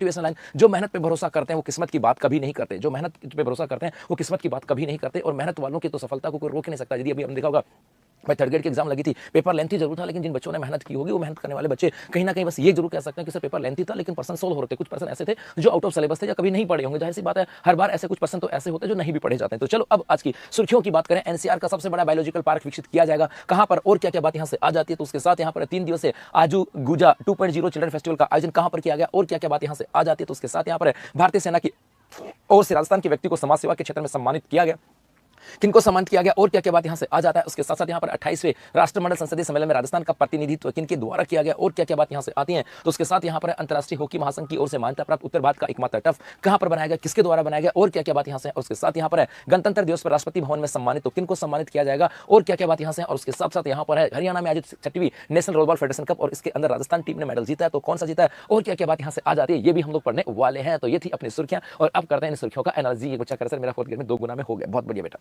Motivational line, जो मेहनत पे भरोसा करते हैं वो किस्मत की बात कभी नहीं करते, जो मेहनत पे भरोसा करते हैं वो किस्मत की बात कभी नहीं करते, और मेहनत वालों की तो सफलता को कोई रोक ही नहीं सकता। यदि अभी हमने देखा होगा, भाई थर्ड ग्रेड की एग्जाम लगी थी, पेपर लेंथी जरूर था, लेकिन जिन बच्चों ने मेहनत की होगी, वो मेहनत करने वाले बच्चे कहीं ना कहीं बस ये जरूर कह सकते हैं कि सर पेपर लेंथी था लेकिन पर्सन सोल्व हो रहे थे। कुछ पर्सन ऐसे थे जो आउट ऑफ सिलेबस थे या कभी नहीं पढ़े होंगे, जाहिर सी बात है हर बार ऐसे कुछ पर्सन तो ऐसे होते हैं जो नहीं भी पढ़े जाते हैं। तो चलो अब आज की सुर्खियों की बात करें। एनसीआर का सबसे बड़ा बायोलॉजिकल पार्क विकसित किया जाएगा, कहां पर और क्या क्या बात यहां से आ जाती है। तो उसके साथ यहां पर 3 दिवसीय आजू गुजा 2.0 चिल्ड्रन फेस्टिवल का आयोजन कहां पर किया गया और क्या क्या बात यहां से आ जाती है। तो उसके साथ यहां पर भारतीय सेना की ओर से राजस्थान के व्यक्ति को समाज सेवा के क्षेत्र में सम्मानित किया गया, किनको सम्मानित किया गया और क्या क्या बात यहां से आ जाता है। उसके साथ साथ यहां पर 28वें राष्ट्रमंडल संसदीय सम्मेलन में राजस्थान का प्रतिनिधित्व किनके द्वारा किया गया और क्या क्या बात यहां से आती है। तो उसके साथ यहां पर अंतर्राष्ट्रीय हॉकी महासंघ की ओर से मान्यता प्राप्त उत्तर भारत का एकमात्र टर्फ कहां पर बनाया गया, किसके द्वारा बनाया गया और क्या क्या बात यहां से। और उसके साथ यहां पर है गणतंत्र दिवस पर राष्ट्रपति भवन में सम्मानित, तो किनको सम्मानित किया जाएगा और क्या क्या बात यहां से। और उसके साथ साथ यहां पर है हरियाणा में आयोजित 6वीं नेशनल रोलबॉल फेडरेशन कप, और इसके अंदर राजस्थान टीम ने मेडल जीता है, तो कौन सा जीता है और क्या क्या बात यहां से आ जाती है, ये भी हम लोग पढ़ने वाले हैं। तो ये थी अपनी सुर्खियां, और अब करते हैं इन सुर्खियों का एनालिसिस। ये बच्चा करे सर मेरा फोर्थ ग्रेड में 2 गुना में हो गया, बहुत बढ़िया बेटा।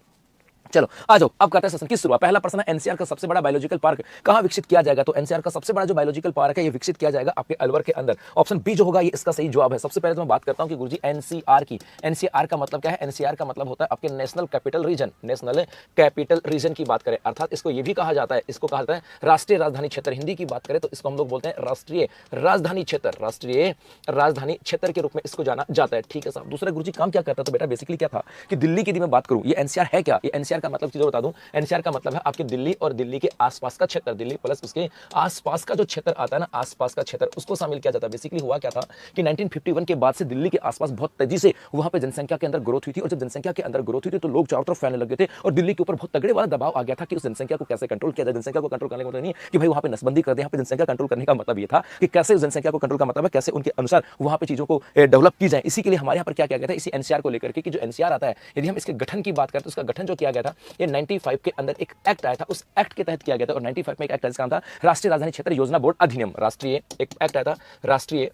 चलो आ जाओ, अब करते हैं सेशन की शुरुआत। पहला प्रश्न है एनसीआर का सबसे बड़ा बायोलॉजिकल पार्क कहां विकसित किया जाएगा। तो एनसीआर का सबसे बड़ा जो बायोलॉजिकल पार्क है ये विकसित किया जाएगा आपके अलवर के अंदर। ऑप्शन बी जो होगा ये इसका सही जवाब है। सबसे पहले तो मैं बात करता हूं कि गुरुजी एनसीआर की, एनसीआर का मतलब क्या है। एनसीआर का मतलब होता है आपके national capital region, national capital region की बात करें, अर्थात इसको ये भी कहा जाता है, इसको कहा जाता है राष्ट्रीय राजधानी क्षेत्र। हिंदी की बात करें तो इसको हम लोग बोलते हैं राष्ट्रीय राजधानी क्षेत्र, राष्ट्रीय राजधानी क्षेत्र के रूप में इसको जाना जाता है। ठीक है साहब। दूसरा गुरुजी काम क्या करता है, तो बेटा बेसिकली क्या था कि दिल्ली की यदि मैं बात करूं, ये एनसीआर है क्या, ये एनसीआर का मतलब चीजें बता दूं। एनसीआर का मतलब है आपके दिल्ली और दिल्ली के आसपास का क्षेत्र, दिल्ली प्लस उसके आसपास का जो क्षेत्र आता है ना, आसपास का क्षेत्र, उसको शामिल किया जाता है। बेसिकली हुआ क्या था कि 1951 के बाद से दिल्ली के आसपास बहुत तेजी से वहां पे जनसंख्या के अंदर ग्रोथ हुई थी, और जब जनसंख्या के अंदर ग्रोथ हुई थी तो लोग चारों तरफ फैलने लगे थे, और दिल्ली के ऊपर बहुत तगड़े वाला दबाव आ गया था कि उस जनसंख्या को कैसे कंट्रोल किया जाए। जनसंख्या को कंट्रोल करने का मतलब नहीं कि भाई वहां पे नसबंदी कर दे, यहाँ पे जनसंख्या कंट्रोल करने का मतलब ये था कि कैसे उस जनसंख्या को कंट्रोल का मतलब है कैसे उनके अनुसार वहां पे चीजों को डेवलप की जाए। इसी के लिए हमारे यहाँ पर क्या किया गया था, इसी एनसीआर को लेकर के कि जो एनसीआर आता है, यदि हम इसके गठन की बात करें तो उसका गठन जो किया गया था ये 95 के अंदर एक एक्ट आया था, उस एक्ट के तहत किया गया था। और 95 में एक एक्ट जिसका नाम था राष्ट्रीय राजधानी क्षेत्र योजना बोर्ड अधिनियम, राष्ट्रीय एक एक्ट आया था, राष्ट्रीय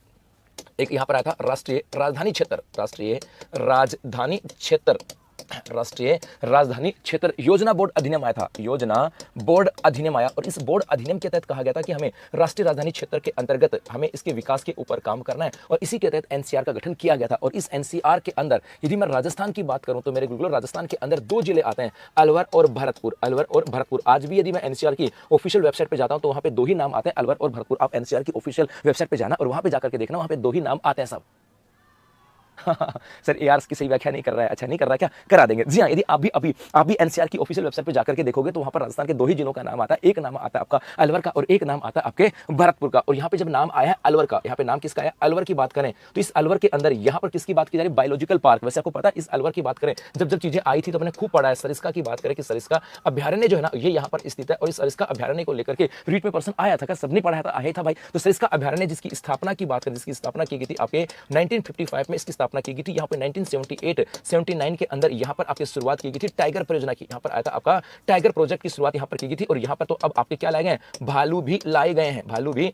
एक यहां पर आया था राष्ट्रीय राजधानी क्षेत्र, राष्ट्रीय राजधानी क्षेत्र, राष्ट्रीय राजधानी क्षेत्र योजना बोर्ड अधिनियम आया था, योजना बोर्ड अधिनियम आया। और इस बोर्ड अधिनियम के तहत कहा गया था कि हमें राष्ट्रीय राजधानी क्षेत्र के अंतर्गत हमें इसके विकास के ऊपर काम करना है, और इसी के तहत एनसीआर का गठन किया गया था। और इस एनसीआर के अंदर यदि मैं राजस्थान की बात करूं तो मेरे गुरुकुल राजस्थान के अंदर 2 जिले आते हैं, अलवर और भरतपुर, अलवर और भरतपुर। आज भी यदि मैं एनसीआर की ऑफिशियल वेबसाइट पे जाता हूं तो वहां पे 2 ही नाम आते हैं, अलवर और भरतपुर। आप एनसीआर की ऑफिशियल वेबसाइट पे जाना और वहां पे जाकर के देखना, वहां पे 2 ही नाम आते हैं सब। सर एआर की सही व्याख्या नहीं कर रहा है, अच्छा नहीं कर रहा है क्या, करा देंगे। जी हाँ, यदि आप भी एनसीआर की ऑफिशियल वेबसाइट पे जाकर के देखोगे तो वहां पर राजस्थान के 2 ही जिलों का नाम आता है, एक नाम आता है आपका अलवर का और एक नाम आता है आपके भरतपुर का। और यहाँ पे जब नाम आया है अलवर का, यहाँ पे नाम किसका आया, अलवर की बात करें तो इस अलवर के अंदर यहाँ पर किसकी बात की जा रही है, बायोलॉजिकल पार्क। वैसे आपको पता है इस अलवर की बात करें जब चीजें आई थी तो हमने खूब पढ़ा है। सरिस्का की बात करें कि सरिस्का अभ्यारण्य जो है ना ये यहाँ पर स्थित है, और इस सरिस्का अभ्यारण्य को लेकर के रीट में प्रश्न आया था, क्या सबने पढ़ा था, आया था भाई। तो सरिस्का अभ्यारण्य जिसकी स्थापना की बात करें, जिसकी स्थापना की गई थी आपके 1955 में इसकी स्थापना की गई थी। यहाँ पे 1978-79 के अंदर यहाँ पर आपकी शुरुआत की गई थी टाइगर परियोजना की, यहाँ पर आया था आपका टाइगर प्रोजेक्ट की शुरुआत यहाँ पर की गई थी। और यहाँ पर तो अब आपके क्या लाए गए हैं, भालू भी लाए गए हैं, भालू भी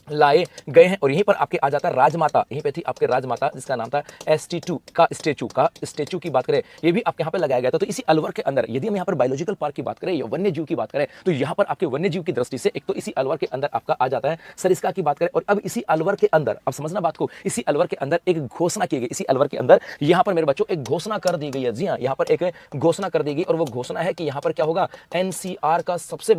लाए गए हैं। और यहीं पर आपके आ जाता है राजमाता, यहीं पे थी आपके राजमाता जिसका नाम था ST2 का स्टेचू की बात करें, ये भी आपके यहाँ पे लगाया गया था। तो इसी अलवर के अंदर यदि हम यहाँ पर बायोलॉजिकल पार्क की बात करें या वन्य जीव की बात करें तो यहाँ पर आपके वन्य जीव की दृष्टि से एक तो इसी अलवर के अंदर आपका आ जाता है सरिस्का की बात करें। और अब इसी अलवर के अंदर, अब समझना बात को, इसी अलवर के अंदर एक घोषणा की गई, इसी अलवर के अंदर यहाँ पर मेरे बच्चों एक घोषणा कर दी गई है। जी हाँ, यहाँ पर एक घोषणा कर दी गई, और वो घोषणा है कि यहाँ पर क्या होगा, एनसीआर का सबसे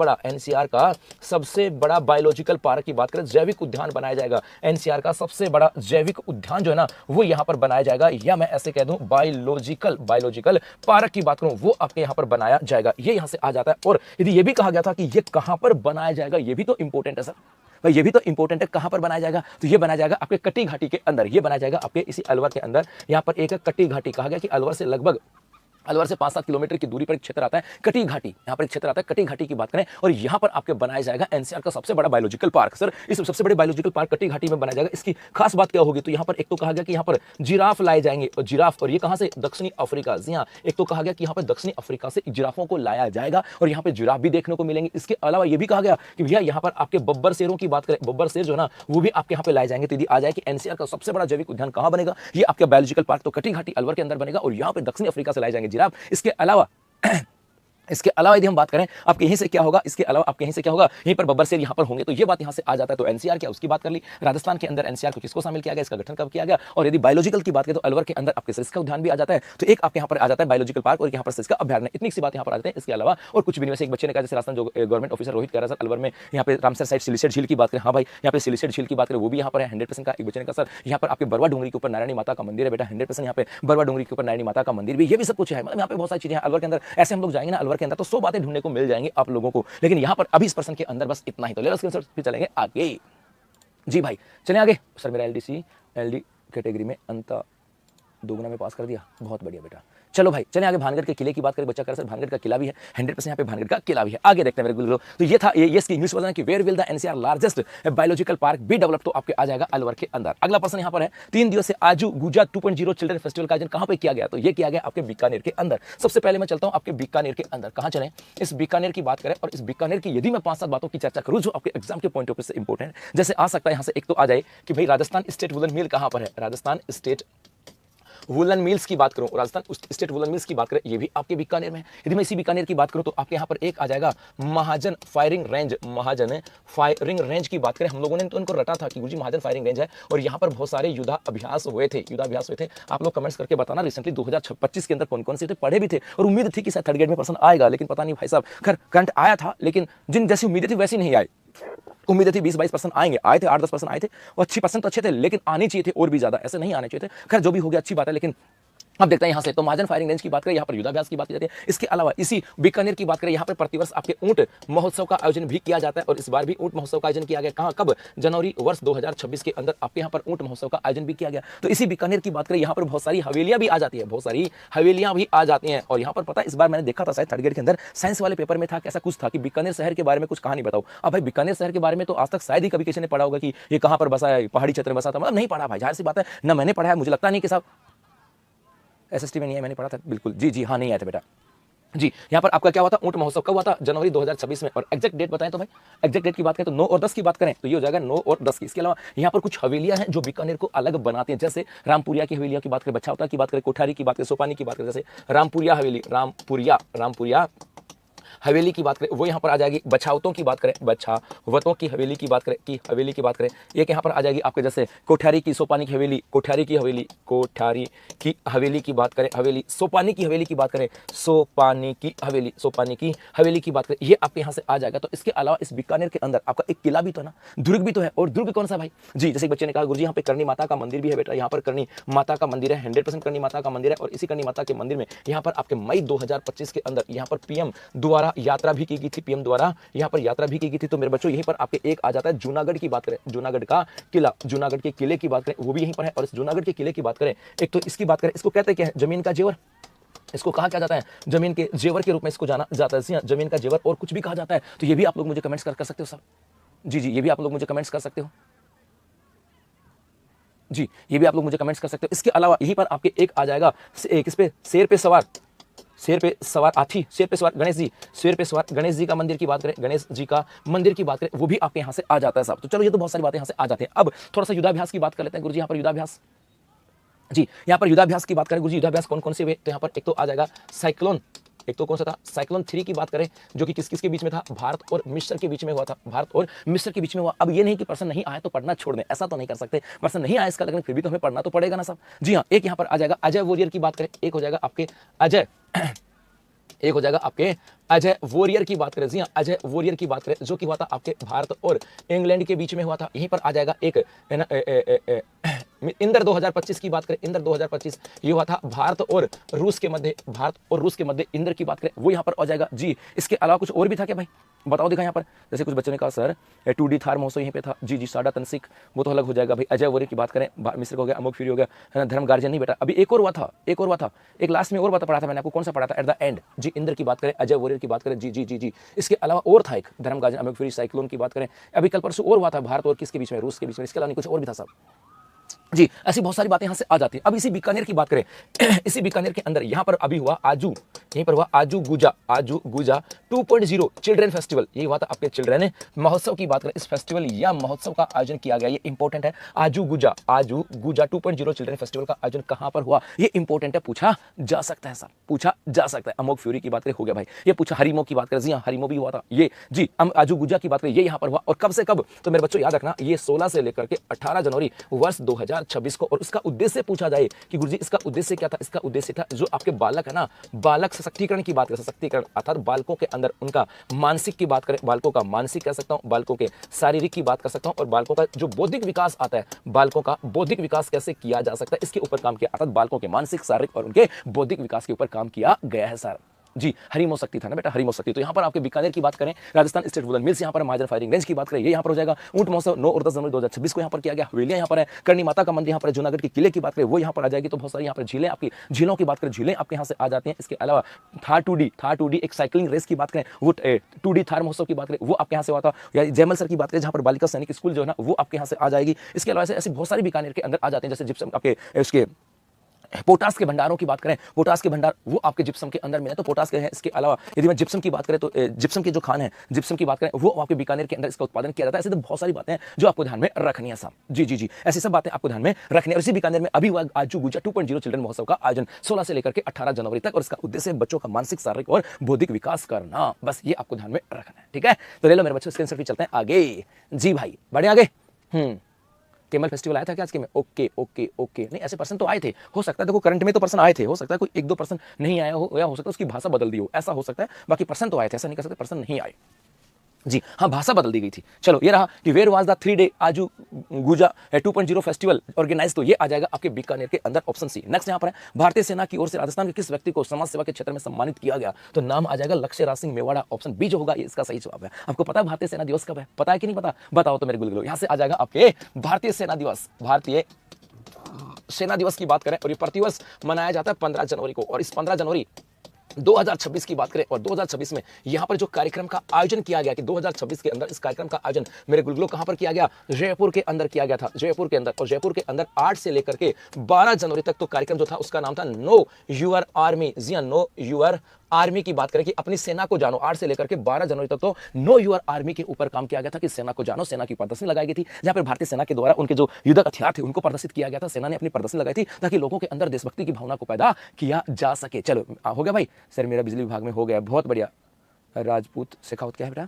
बड़ा बायोलॉजिकल पार्क की बात करें, जैविक उद्यान बनाया जाएगा। एनसीआर का सबसे बड़ा जैविक उद्यान जो है ना वो यहां पर बनाया जाएगा, या मैं ऐसे कह दूं बायोलॉजिकल पार्क की बात करूं वो आपके यहां पर बनाया जाएगा। ये यहां से आ जाता है। और यदि ये भी कहा गया था कि ये कहां पर बनाया जाएगा, ये भी तो इंपॉर्टेंट है सर भाई, ये भी तो इंपॉर्टेंट है, कहां पर बनाया जाएगा। तो ये बनाया जाएगा आपके कटी घाटी के अंदर, ये बनाया जाएगा आपके इसी अलवर के अंदर। यहां पर एक कटी घाटी कहा गया कि अलवर से लगभग अलवर से 5-7 किलोमीटर की दूरी पर एक क्षेत्र आता है कटी घाटी, यहाँ पर एक क्षेत्र आता है कटी घाटी की बात करें, और यहाँ पर आपके बनाया जाएगा एनसीआर का सबसे बड़ा बायोलॉजिकल पार्क। सर इस सबसे बड़े बायोलॉजिकल पार्क कटी घाटी में बनाया जाएगा, इसकी खास बात क्या होगी, तो यहाँ पर एक तो कहा गया कि यहाँ पर जिराफ लाए जाएंगे, और जिराफ, और ये कहाँ से, दक्षिणी अफ्रीका। जी हाँ, एक तो कहा गया कि यहाँ पर दक्षिणी अफ्रीका से जिराफों को लाया जाएगा और यहाँ पे जिराफ भी देखने को मिलेंगे। इसके अलावा ये भी कहा गया कि भैया यहाँ पर आपके बब्बर शेरों की बात करें, बब्बर शेर जो है ना वो भी आपके यहाँ पे लाए जाएंगे। तो यदि आ जाए कि एनसीआर का सबसे बड़ा जैविक उद्यान कहाँ बनेगा, ये आपका बायोलॉजिकल पार्क तो कटी घाटी अलवर के अंदर बनेगा, और यहाँ पे दक्षिणी अफ्रीका से लाए जाएंगे जिराफ। इसके अलावा इसके अलावा यदि हम बात करें आपके यहीं से क्या होगा, इसके अलावा आपके यहीं से क्या होगा, यहीं पर बब्बर सेल यहां पर होंगे, तो ये बात यहां से आ जाता है। तो एनसीआर क्या, उसकी बात कर ली। राजस्थान के अंदर एनसीआर को किसको शामिल किया गया, इसका गठन कब किया गया। और यदि बायोलॉजिकल की बात करें तो अलवर के अंदर आपके सरिस्का उद्यान भी आ जाता है। तो एक आपके यहाँ पर आ जाता है बायोलॉजिकल पार्क और यहाँ पर सरिस्का अभ्यारण्य, इतनी सी बात यहाँ पर आ जाते हैं। इसके अलावा और कुछ भी नहीं। वैसे एक बच्चे ने कहा, जैसे राजस्थान जो गवर्नमेंट ऑफिसर रोहित कह रहा सर अलवर में यहाँ पे रामसर साइड सिलिसेट झील की बात करें, हाँ भाई यहाँ पे सिलिसेट झील की बात करें वो भी यहाँ पर है 100% का। एक बच्चे ने कहा सर यहाँ पर आपके बरवा डूंगरी के ऊपर नारायणी माता का मंदिर है बेटा, 100% यहाँ पे बरवा डूंगरी के ऊपर नारायणी माता का मंदिर भी, ये भी सब कुछ है। मतलब यहाँ पे बहुत सारी चीजें हैं अलवर के अंदर। ऐसे हम लोग जाएंगे ना अलवर के अंदर तो 100 बातें ढूंढने को मिल जाएंगी आप लोगों को, लेकिन यहाँ पर अभी इस पर्सन के अंदर बस इतना ही। तो ले लो स्क्रीनशॉट, फिर चलेंगे आगे। जी भाई चलें आगे। सर मेरा एलडी कैटेगरी में अंत दोगुना में पास कर दिया, बहुत बढ़िया बेटा। चलो भाई चलें आगे। भानगढ़ के किले की बात करें, बच्चा कर सर भानगढ़ का किला भी है, 100% यहाँ पे भानगढ़ का किला भी है। आगे देखते हैं मेरे गुरु। तो ये था ये इसकी इंग्लिश वर्जन है कि where will the NCR largest biological park be develop, तो आपके आ जाएगा अलवर के अंदर। अगला पर्सन यहाँ पर है 3 दिवसीय आजू गुजा 2.0 चिल्ड्रन फेस्टिवल का आयोजन कहाँ पे किया गया, तो ये किया गया आपके बीकानेर के अंदर। सबसे पहले मैं चलता हूँ आपके बीकानेर के अंदर, कहाँ चलें, इस बीकानेर की बात करें। और इस बीकानेर की यदि मैं 5-7 बातों की चर्चा करूँ जो आपके एग्जाम के पॉइंट ऑफ व्यू से इंपॉर्टेंट, जैसे आ सकता है यहाँ से एक तो आ जाए कि भाई राजस्थान स्टेट वुलन मिल कहाँ पर है, राजस्थान स्टेट वुलन मिल्स की बात करूं, राजस्थान स्टेट वुलन मिल्स की बात करें, ये भी आपके बीकानेर में है। यदि मैं इसी बीकानेर की बात करूं तो आपके यहाँ पर एक आ जाएगा महाजन फायरिंग रेंज, महाजन फायरिंग रेंज की बात करें। हम लोगों ने तो इनको रटा था कि गुरुजी महाजन फायरिंग रेंज है और यहाँ पर बहुत सारे युद्धाभ्यास हुए थे, आप लोग कमेंट्स करके बताना रिसेंटली 2025 के अंदर कौन कौन से थे, पढ़े भी थे और उम्मीद थी कि शायद थर्ड ग्रेड में पर्सन आएगा, लेकिन पता नहीं भाई साहब। खैर करंट आया था, लेकिन जिन जैसी उम्मीदें थी वैसी नहीं आई। उम्मीदें थी 20-22% आएंगे, आए थे 8-10% आए थे और 80% तो अच्छे थे, लेकिन आने चाहिए थे और भी ज्यादा, ऐसे नहीं आने चाहिए थे। खैर जो भी हो गया अच्छी बात है। लेकिन अब देखते हैं यहाँ से तो महाजन फायरिंग रेंज की बात करें, यहाँ पर युद्धाभ्यास की बात की जाती है। इसके अलावा इसी बीकानेर की बात करें, यहाँ पर प्रतिवर्ष आपके ऊंट महोत्सव का आयोजन भी किया जाता है और इस बार भी ऊंट महोत्सव का आयोजन किया गया। कहाँ, कब, जनवरी वर्ष 2026 के अंदर आपके यहाँ पर ऊंट महोत्सव का आयोजन भी किया गया। तो इसी बीकानेर की बात करें, यहाँ पर बहुत सारी हवेलियां भी आ जाती है, बहुत सारी हवेलियां भी आ जाती हैं। और यहाँ पर पता है इस बार मैंने देखा था शायद थर्ड ग्रेड के अंदर साइंस वाले पेपर में था, कैसा कुछ था कि बीकानेर शहर के बारे में कुछ कहानी बताओ। अब भाई बीकानेर शहर के बारे में तो आज तक शायद ही कभी किसी ने पढ़ा होगा कि ये कहाँ पर बसा है, पहाड़ी क्षेत्र में बसा था, मतलब नहीं पढ़ा भाई, जाहिर सी बात है ना मैंने पढ़ा है, मुझे लगता नहीं कि साहब एसएसटी में नहीं है, मैंने पढ़ा था बिल्कुल। जी हाँ नहीं आया था बेटा जी। यहाँ पर आपका क्या हुआ था, ऊंट महोत्सव कब हुआ था, जनवरी 2026 में। और एग्जैक्ट डेट बताएं तो भाई, एग्जैक्ट डेट की बात करें तो 9 और 10 की बात करें तो ये हो जाएगा 9 और 10 की। इसके अलावा यहाँ पर कुछ हवेलियां हैं जो बीकानेर को अलग बनाती हैं, जैसे रामपुरिया की हवेलिया की बात करें, बछावता की बात करें, कोठारी की बात करें, सोपानी की बात करें, जैसे रामपुरिया हवेली, रामपुरिया हवेली की बात करें वो यहाँ पर आ जाएगी। बछावतों की बात करें, बछावतों की हवेली की बात करें, एक यहाँ पर आ जाएगी आपके जैसे कोठारी की, सोपानी की हवेली, कोठारी की हवेली की बात करें, सोपानी की हवेली की बात करें, सोपानी की हवेली की बात करें, ये आपके यहाँ से आ जाएगा। तो इसके अलावा इस बीकानेर के अंदर आपका एक किला भी तो है ना, दुर्ग भी तो है। और दुर्ग कौन सा भाई जी, जैसे बच्चे ने कहा गुरुजी यहाँ पे करणी माता का मंदिर भी है बेटा, यहाँ पर करणी माता का मंदिर है, 100% करणी माता का मंदिर है। और इसी करणी माता के मंदिर में यहाँ पर आपके मई 2025 के अंदर यहाँ पर पीएम द्वारा यात्रा भी की गई थी, पीएम द्वारा यहाँ पर यात्रा भी की गई थी। तो मेरे बच्चों यहीं पर आपके एक आ जाता है जूनागढ़ की बात करें, जूनागढ़ का किला, जूनागढ़ के किले की बात करें वो भी यहीं पर है। और इस जूनागढ़ के किले की बात करें, एक तो इसकी बात करें, इसको कहते हैं क्या है, जमीन का जेवर, इसको कहा क्या जाता है, जमीन के जेवर के रूप में इसको जाना जाता है, जमीन का जेवर और कुछ भी कहा जाता है। तो ये भी आप लोग मुझे कमेंट्स कर सकते हो सब जी, ये भी आप लोग मुझे कमेंट्स कर सकते हो जी, ये भी आप लोग मुझे कमेंट्स कर सकते हो। इसके अलावा यहीं पर आपके एक आ जाएगा किस पे, शेर पे सवार हाथी, शेर पे सवार गणेश जी का मंदिर की बात करें, गणेश जी का मंदिर की बात करें वो भी आपके यहाँ से आ जाता है साहब। तो चलो ये तो बहुत सारी बातें यहाँ से आ जाती हैं। अब थोड़ा सा युद्धाभ्यास की बात कर लेते हैं गुरुजी। यहाँ पर युद्धाभ्यास जी, यहाँ पर युद्धाभ्यास की बात करें गुरुजी, युद्धाभ्यास कौन कौन से हुए, तो यहाँ पर एक तो आ जाएगा साइक्लोन, एक तो कौन सा था, साइक्लोन 3 की बात करें जो कि किस किस के बीच में था, भारत और मिस्र के बीच में हुआ था, भारत और मिस्र के बीच में हुआ। अब ये नहीं कि पर्सन नहीं आया तो पढ़ना छोड़ दें, ऐसा तो नहीं कर सकते, पर्सन नहीं आया इसका, लेकिन फिर भी तो हमें पढ़ना तो पड़ेगा ना साहब। जी हाँ, एक यहाँ पर आ जाएगा अजय वॉरियर की बात करें, एक हो जाएगा आपके अजय वॉरियर की बात करें। जी हाँ, अजय वॉरियर की बात करें जो कि हुआ था आपके भारत और इंग्लैंड के बीच में हुआ था। यहीं पर आ जाएगा एक इंदर 2025 की बात करें, इंदर 2025 ये हुआ था भारत और रूस के मध्य इंदर की बात करें वो यहाँ पर आ जाएगा जी। इसके अलावा कुछ और भी था क्या भाई, बताओ दिखा यहाँ पर, जैसे कुछ बच्चों ने कहा सर 2D थार महोत्सव यहीं पे था जी, साडा तनसिक वो तो अलग हो जाएगा भाई। अजय वॉरियर की बात करें, मिस्र हो गया, अमोक फ्यूरी हो गया, है ना, धर्म गार्जियन नहीं बेटा, अभी एक और हुआ था, एक लास्ट में और पढ़ा था मैंने आपको, कौन सा पढ़ा था, एट द एंड जी, इंदर की बात करें, अजय वॉरियर की बात करें जी। इसके अलावा और था एक धर्म गार्जियन, अमोक फ्यूरी, साइक्लोन की बात करें, अभी कल परसों और हुआ था भारत और किसके बीच में, रूस के बीच में। इसके अलावा कुछ और भी था सब जी, ऐसी बहुत सारी बातें यहाँ से आ जाती हैं। अब इसी बीकानेर की बात करें इसी बीकानेर के अंदर यहाँ पर अभी हुआ आजू, यहीं पर हुआ आजू गुजा 2.0 चिल्ड्रन फेस्टिवल। ये हुआ था आपके चिल्ड्रन महोत्सव की बात करें, इस फेस्टिवल या महोत्सव का आयोजन किया गया, ये इंपॉर्टेंट है। आजू गुजा 2.0 चिल्ड्रन फेस्टिवल का आयोजन कहाँ पर हुआ, ये इंपॉर्टेंट है, पूछा जा सकता है सर, पूछा जा सकता है। अमोक फ्यूरी की बात करें, हो गया भाई। ये पूछा हरिमो की बात करें, जी हाँ हरिमो भी हुआ था ये जी। आजू गुजा की बात करें, ये यहाँ पर हुआ, और कब से कब, तो मेरे बच्चों याद रखना, ये 16 से लेकर के 18 जनवरी वर्ष 2026 को। और उसका उद्देश्य पूछा जाए कि गुरुजी इसका उद्देश्य क्या था, इसका उद्देश्य था जो आपके बालक है ना, बालक सशक्तिकरण की बात करें, सशक्तिकरण अर्थात बालकों के अंदर उनका मानसिक की बात करें, बालकों का मानसिक कह सकता हूं, बालकों के शारीरिक की बात कर सकता हूं, और बालकों का जो बौद्धिक विकास आता है, बालकों का बौद्धिक विकास कैसे किया जा सकता है, इसके ऊपर काम किया, अर्थात बालकों के मानसिक, शारीरिक और उनके बौद्धिक विकास के ऊपर काम किया गया है सर। जी हरिमो शक्ति था ना बेटा, हरिमो शक्ति। तो यहाँ पर आपके बीकानेर की बात करें, राजस्थान स्टेट वुलन मिल्स यहाँ पर, महाजन फायरिंग रेंज की बात करें, ये यहाँ पर हो जाएगा। ऊंट महोत्सव 9 और 10 जनवरी 2026 को यहाँ पर किया गया। हवेलियां यहाँ पर है, करनी माता का मंदिर यहाँ पर, जूनागढ़ के किले की बात करें वो यहाँ पर आ जाएगी। तो बहुत सारी यहाँ पर झीलें, आपकी झीलों की बात करें, झीलें आपके यहाँ से आ जाती हैं। इसके अलावा थार 2D एक साइकिलिंग रेस की बात करें, वो 2D थार महोत्सव की बात करें, वो आपके यहाँ से हुआ था। या जयमल सर की बात करें, जहाँ पर बालिका सैनिक स्कूल जो है ना, वो आपके यहाँ से आ जाएगी। इसके अलावा ऐसे बहुत सारी बीकानेर के अंदर आ जाते हैं, जैसे जिप्सम आपके उसके पोटास के भंडारों की बात करें, पोटास के भंडार वो आपके जिप्सम के अंदर मिले, तो पोटास के हैं। इसके अलावा यदि मैं जिप्सम की बात करें तो जिप्सम की जो खान है, जिप्सम की बात करें, वो आपके बीकानेर के अंदर इसका उत्पादन किया जाता है। ऐसे तो बहुत सारी बातें हैं जो आपको ध्यान में रखनी है साहब। जी ऐसी सब बातें आपको ध्यान में रखनी है। और इसी बीकानेर में अभी हुआ आजू गुजा 2.0 चिल्ड्रन महोत्सव का आयोजन 16 से लेकर के 18 जनवरी तक, और इसका उद्देश्य बच्चों का मानसिक, शारीरिक और बौद्धिक विकास करना, बस ये आपको ध्यान में रखना है, ठीक है। तो ले लो मेरे बच्चों स्क्रीनशॉट, चलते हैं आगे। जी भाई बढ़े आगे। केमल फेस्टिवल आया था क्या आज के में? ओके नहीं, ऐसे पर्सन तो आए थे, हो सकता है देखो करंट में तो पर्सन आए थे, हो सकता है कोई 1-2 पर्सन नहीं आया हो, या हो सकता है उसकी भाषा बदल दी हो, ऐसा हो सकता है। बाकी पर्सन तो आए थे, ऐसा नहीं कर सकते पर्सन नहीं आए। जी हाँ, भाषा बदल दी गई थी। चलो ये रहा कि वेयर वाज द 3-day आजू गुजा 2.0 फेस्टिवल ऑर्गेनाइज, तो ये आ जाएगा आपके बीकानेर के अंदर, ऑप्शन सी। नेक्स्ट यहाँ पर है भारतीय सेना की ओर से राजस्थान के किस व्यक्ति को समाज सेवा के क्षेत्र में सम्मानित किया गया, तो नाम आ जाएगा लक्ष्य राज सिंह मेवाड़ा, ऑप्शन बी जो होगा ये इसका सही जवाब है। आपको पता है भारतीय सेना दिवस कब है, पता है कि नहीं पता, बताओ तो मेरे गुलगुलो। यहाँ से आ जाएगा आपके भारतीय सेना दिवस, भारतीय सेना दिवस की बात करें, और ये प्रतिवर्ष मनाया जाता है 15 जनवरी को। और इस 15 जनवरी 2026 की बात करें, और 2026 में यहां पर जो कार्यक्रम का आयोजन किया गया कि 2026 के अंदर इस कार्यक्रम का आयोजन मेरे गुलगुलो कहां पर किया गया, जयपुर के अंदर किया गया था, जयपुर के अंदर। और जयपुर के अंदर 8 से लेकर के 12 जनवरी तक तो कार्यक्रम जो था उसका नाम था नो यूर आर्मी। जी हाँ, नो यूर आर्मी की बात करें कि अपनी सेना को जानो। 8 से लेकर के 12 जनवरी तक तो नो यूर आर्मी के ऊपर काम किया गया था कि सेना को जानो, सेना की प्रदर्शनी लगाई गई थी, जहां पर भारतीय सेना के द्वारा उनके जो युद्धक हथियार थे उनको प्रदर्शित किया गया था। सेना ने अपनी प्रदर्शनी लगाई थी ताकि लोगों के अंदर देशभक्ति की भावना को पैदा किया जा सके। चलो हो गया भाई, सर मेरा बिजली विभाग में हो गया, बहुत बढ़िया। राजपूत शेखावत क्या है बेटा,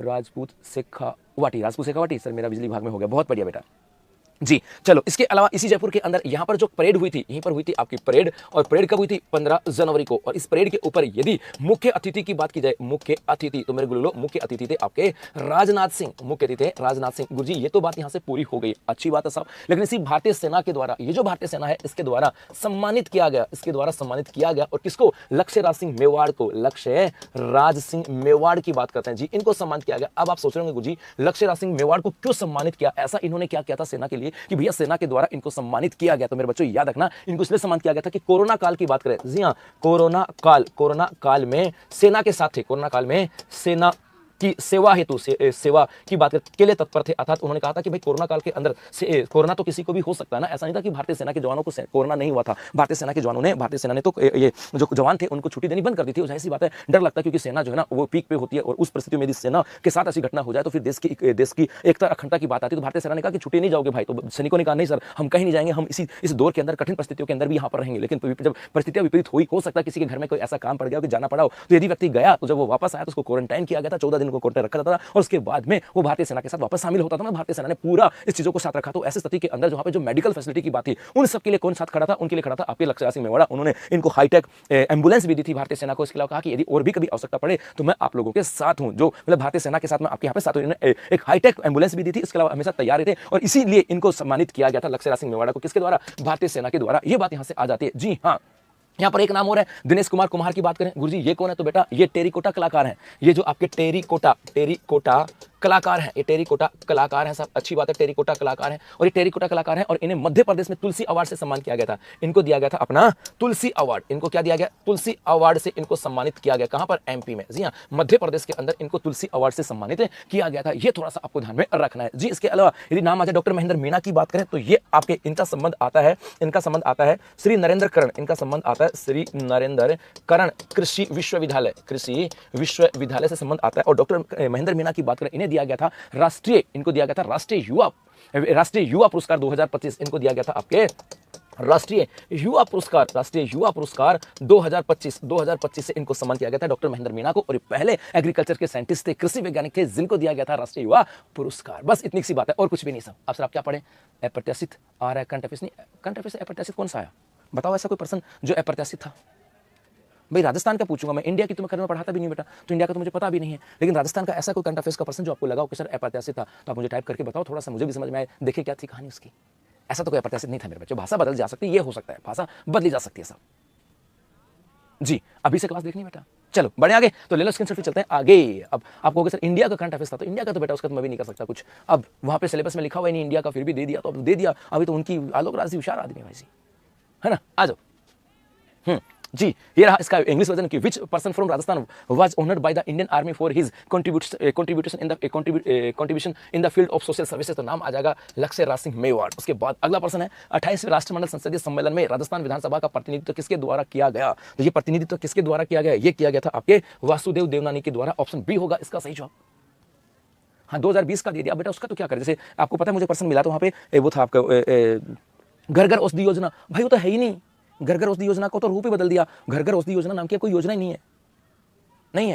राजपूत शेखावटी, सर मेरा बिजली विभाग में हो गया, बहुत बढ़िया बेटा। जी चलो, इसके अलावा इसी जयपुर के अंदर यहां पर जो परेड हुई थी, यहीं पर हुई थी आपकी परेड, और परेड कब हुई थी, 15 जनवरी को। और इस परेड के ऊपर यदि मुख्य अतिथि की बात की जाए, मुख्य अतिथि तो मेरे गुरुलो मुख्य अतिथि थे आपके राजनाथ सिंह, मुख्य अतिथि थे राजनाथ सिंह। गुरुजी ये तो बात यहां से पूरी हो गई, अच्छी बात है साहब। लेकिन इसी भारतीय सेना के द्वारा, ये जो भारतीय सेना है इसके द्वारा सम्मानित किया गया, इसके द्वारा सम्मानित किया गया, और किसको, लक्ष्य राज सिंह मेवाड़ को, लक्ष्य राज सिंह मेवाड़ की बात करते हैं जी, इनको सम्मानित किया गया। अब आप सोच रहे होंगे गुरुजी लक्ष्य राज सिंह मेवाड़ को क्यों सम्मानित किया, ऐसा इन्होंने क्या किया था सेना के लिए कि भैया सेना के द्वारा इनको सम्मानित किया गया। तो मेरे बच्चों याद रखना, इनको इसलिए सम्मानित किया गया था कि कोरोना काल की बात करें, जी हां कोरोना काल में सेना के साथ थे, कोरोना काल में सेना की सेवा हेतु सेवा की बात के लिए तत्पर थे। अर्थात उन्होंने कहा था कि भाई कोरोना काल के अंदर कोरोना तो किसी को भी हो सकता है ना, ऐसा नहीं था कि भारतीय सेना के जवानों को कोरोना नहीं हुआ था। भारतीय सेना के जवानों ने, भारतीय सेना ने तो ये जो जवान थे उनको छुट्टी देनी बंद कर दी थी। जाहिर सी बात है डर लगता है, क्योंकि सेना जो है ना वो पीक पे होती है, और उस परिस्थिति में यदि सेना के साथ ऐसी घटना हो जाए तो फिर देश की एकता अखंडता की बात आती है। तो भारतीय सेना ने कहा कि छुट्टी नहीं जाओगे भाई, तो सैनिकों ने कहा नहीं सर हम कहीं नहीं जाएंगे, हम इस दौर के अंदर कठिन परिस्थितियों के अंदर भी यहाँ पर रहेंगे। लेकिन जब परिस्थितियां विपरीत हुई, हो सकता है किसी के घर में कोई ऐसा काम पड़ गया कि जाना पड़ा हो, तो यदि व्यक्ति गया तो जब वो वापस आया तो उसको क्वारंटाइन किया गया था, 14 दिन को क्वारंटाइन रखा जाता था, और उसके बाद में वो भारतीय सेना के साथ वापस शामिल होता था ना। भारतीय सेना ने पूरा इस चीजों को साथ रखा। तो ऐसी स्थिति के अंदर जहां पे जो मेडिकल फैसिलिटी की बात थी, उन सब के लिए कौन साथ खड़ा था, उनके लिए खड़ा था आपके लक्ष्य राज सिंह मेवाड़ा। उन्होंने इनको हाईटेक एम्बुलेंस भी दी थी भारतीय सेना को। इसके अलावा कहा कि यदि और भी कभी आवश्यकता पड़े तो मैं आप लोगों के साथ हूं, जो मतलब भारतीय सेना के साथ मैं आपके यहाँ पे साथ हूं। इन्होंने एक हाईटेक एम्बुलेंस भी दी थी, इसके अलावा हमेशा तैयार थे, और इसीलिए इनको सम्मानित किया गया था लक्ष्य राज सिंह मेवाड़ा को, किसके द्वारा, भारतीय सेना के द्वारा। ये बात यहां से आ जाती है। जी हाँ, यहाँ पर एक नाम और है, दिनेश कुमार कुम्हार की बात करें। गुरुजी ये कौन है, तो बेटा ये टेरिकोटा कलाकार हैं। ये जो आपके टेरिकोटा कलाकार हैं, ये टेरिकोटा कलाकार हैं, सब अच्छी बात है, टेरिकोटा कलाकार हैं और ये टेरिकोटा कलाकार हैं और इन्हें मध्य प्रदेश में तुलसी अवार्ड से सम्मान किया गया था। इनको दिया गया था अपना तुलसी अवार्ड। इनको क्या दिया गया? तुलसी अवार्ड से इनको सम्मानित किया गया। कहां पर? एमपी में। जी हां, मध्य प्रदेश के अंदर इनको तुलसी अवार्ड से सम्मानित किया गया था। ये थोड़ा सा आपको ध्यान में रखना है जी। इसके अलावा यदि नाम आ जाए डॉक्टर महेंद्र मीणा की बात करें तो ये आपके इनका संबंध आता है श्री नरेंद्र करण, इनका संबंध आता है श्री नरेंद्र करण कृषि विश्वविद्यालय से संबंध आता है। और डॉक्टर महेंद्र मीणा की बात करें, इन्हें दिया गया था इनको दिया गया था राष्ट्रीय युवा पुरस्कार 2025। इनको दिया गया था आपके राष्ट्रीय युवा पुरस्कार 2025 से इनको सम्मान किया गया था डॉक्टर महेंद्र मीणा को। और पहले एग्रीकल्चर के साइंटिस्ट थे, कृषि वैज्ञानिक थे, जिनको दिया गया था राष्ट्रीय युवा पुरस्कार। बस इतनी सी बात है और कुछ भी नहीं सब। अब सर आप क्या पढ़े? अप्रत्याशित आ रहा है, करंट अफेयर्स नहीं, करंट अफेयर्स से अप्रत्याशित कौन सा आया? बताओ ऐसा कोई पर्सन जो अप्रत्याशित था। भाई राजस्थान का पूछूंगा मैं, इंडिया की तुम्हें करने में पढ़ाता भी नहीं बेटा, तो इंडिया का तो मुझे पता भी नहीं है, लेकिन राजस्थान का ऐसा कोई करंट अफेयर्स का पर्सन जो आपको लगा हो कि सर अप्रत्याशित था, तो आप मुझे टाइप करके बताओ, थोड़ा सा मुझे भी समझ में आए, देखे क्या थी कहानी उसकी। ऐसा तो कोई अप्रत्याशित नहीं था मेरे बच्चों। भाषा बदल जा सकती है, ये हो सकता है, भाषा बदली जा सकती है सब जी। अभी से क्लास देखनी बेटा, चलो बढ़े आगे। तो ले लो स्क्रीनशॉट, फिर चलते हैं आगे। अब आपको सर इंडिया का करंट अफेयर्स था, तो इंडिया का तो बेटा उसका तो मैं भी नहीं कर सकता कुछ। अब वहां पे सिलेबस में लिखा हुआ है नहीं इंडिया का, फिर भी दे दिया तो अब दे दिया। अभी तो उनकी आलोक राशि होशियार आदमी भाई है ना। आ जाओ जी। ये रहा इसका इंग्लिश वर्जन की which person from Rajasthan was honoured by the Indian army for his contribution in the field of social services. तो नाम आ जाएगा लक्ष्य राज सिंह मेवाड़। उसके बाद अगला पर्सन है 28वें राष्ट्रमंडल संसदीय सम्मेलन में राजस्थान विधानसभा का प्रतिनिधित्व किसके द्वारा किया गया? तो ये प्रतिनिधित्व किसके द्वारा किया गया? ये किया गया था आपके वासुदेव देवनानी के द्वारा। ऑप्शन बी होगा इसका सही जवाब। हाँ 2020 का दे दिया बेटा, उसका तो क्या करे। जैसे आपको पता है मुझे पर्सन मिला तो वहां पे वो था आपका घर घर औषधि योजना। भाई वो तो है ही नहीं, घर घर औषधि योजना को तो रूप ही बदल दिया। घर घर औषधि योजना नाम की कोई योजना ही नहीं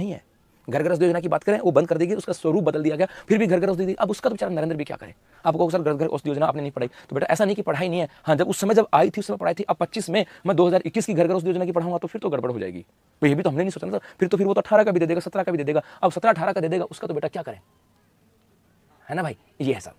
है। घर घर औषधि योजना की बात करें वो बंद कर देगी, उसका स्वरूप बदल दिया गया, फिर भी घर घर औषधि। अब उसका तो बेचारा नरेंद्र भी क्या करे। आपको सर घर घर औषधि योजना आपने नहीं पढ़ाई, तो बेटा ऐसा नहीं कि पढ़ाई नहीं है। हाँ जब उस समय जब आई थी उस समय पढ़ाई थी। अब 25 में मैं 2021 की घर घर औषधि योजना की पढ़ाऊंगा तो फिर तो गड़बड़ हो जाएगी। तो ये भी तो हमने नहीं सोचा ना, फिर तो वो तो 18 का भी दे देगा, 17 का भी दे देगा। अब 17-18 का दे देगा, उसका तो बेटा क्या करें, है ना भाई। ये है सब